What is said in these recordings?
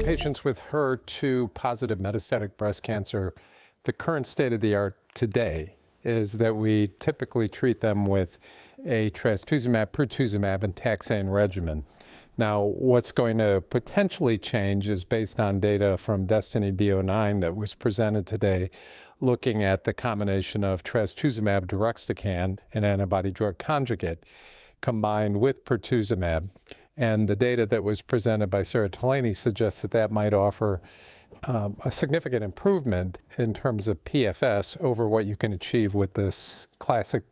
Patients with HER2-positive metastatic breast cancer, the current state of the art today is that we typically treat them with a trastuzumab, pertuzumab, and taxane regimen. Now, what's going to potentially change is based on data from Destiny B09 that was presented today, looking at the combination of trastuzumab, deruxtecan, an antibody-drug conjugate, combined with pertuzumab. And the data that was presented by Sarah Tolaney suggests that that might offer a significant improvement in terms of PFS over what you can achieve with this classic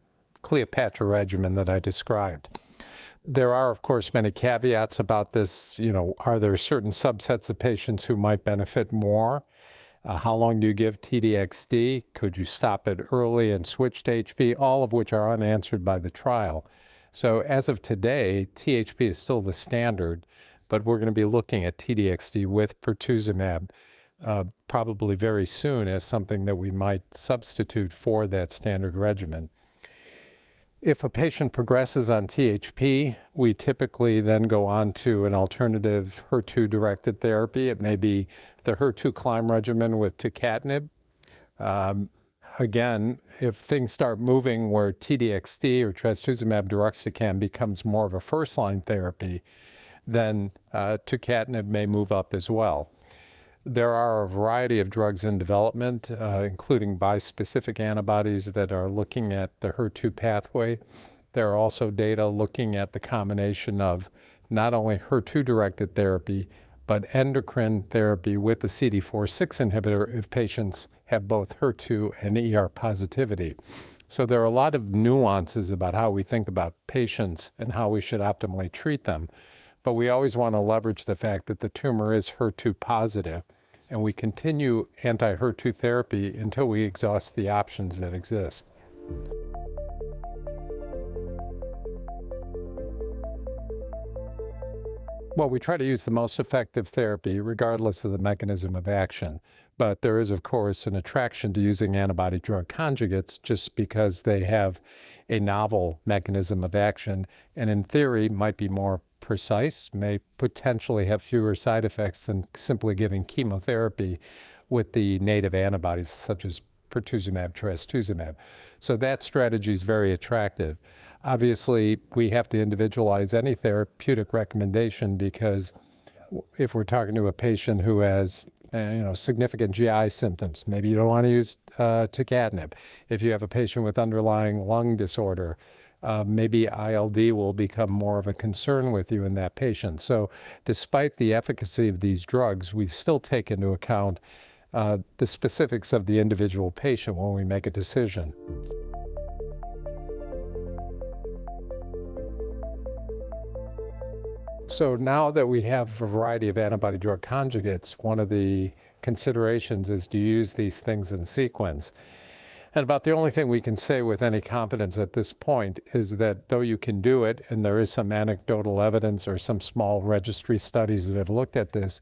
Cleopatra regimen that I described. There are, of course, many caveats about this. Are there certain subsets of patients who might benefit more? How long do you give T-DXd? Could you stop it early and switch to HP? All of which are unanswered by the trial. So as of today, THP is still the standard, but we're going to be looking at T-DXd with pertuzumab probably very soon as something that we might substitute for that standard regimen. If a patient progresses on THP, we typically then go on to an alternative HER2-directed therapy. It may be the HER2 climb regimen with tucatinib. Again, if things start moving where T-DXd or trastuzumab deruxtecan becomes more of a first-line therapy, then tucatinib may move up as well. There are a variety of drugs in development, including bispecific antibodies that are looking at the HER2 pathway. There are also data looking at the combination of not only HER2-directed therapy, but endocrine therapy with the CDK4/6 inhibitor if patients have both HER2 and ER positivity. So there are a lot of nuances about how we think about patients and how we should optimally treat them. But we always want to leverage the fact that the tumor is HER2 positive, and we continue anti-HER2 therapy until we exhaust the options that exist. Well, we try to use the most effective therapy regardless of the mechanism of action. But there is, of course, an attraction to using antibody-drug conjugates just because they have a novel mechanism of action and in theory might be more precise, may potentially have fewer side effects than simply giving chemotherapy with the native antibodies such as pertuzumab, trastuzumab. So that strategy is very attractive. Obviously, we have to individualize any therapeutic recommendation because if we're talking to a patient who has significant GI symptoms, maybe you don't want to use tucatinib. If you have a patient with underlying lung disorder, maybe ILD will become more of a concern with you in that patient. So despite the efficacy of these drugs, we still take into account the specifics of the individual patient when we make a decision. So now that we have a variety of antibody-drug conjugates, one of the considerations is to use these things in sequence. And about the only thing we can say with any confidence at this point is that though you can do it, and there is some anecdotal evidence or some small registry studies that have looked at this,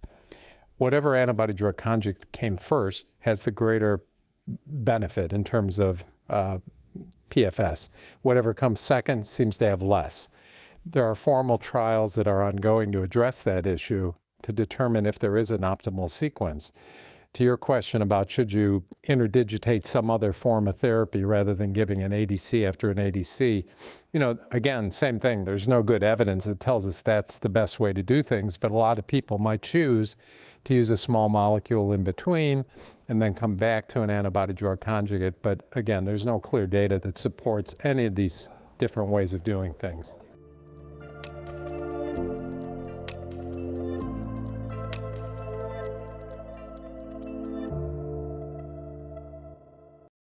whatever antibody-drug conjugate came first has the greater benefit in terms of PFS. Whatever comes second seems to have less. There are formal trials that are ongoing to address that issue to determine if there is an optimal sequence. To your question about should you interdigitate some other form of therapy rather than giving an ADC after an ADC, again, same thing. There's no good evidence that tells us that's the best way to do things, but a lot of people might choose to use a small molecule in between and then come back to an antibody-drug conjugate. But again, there's no clear data that supports any of these different ways of doing things.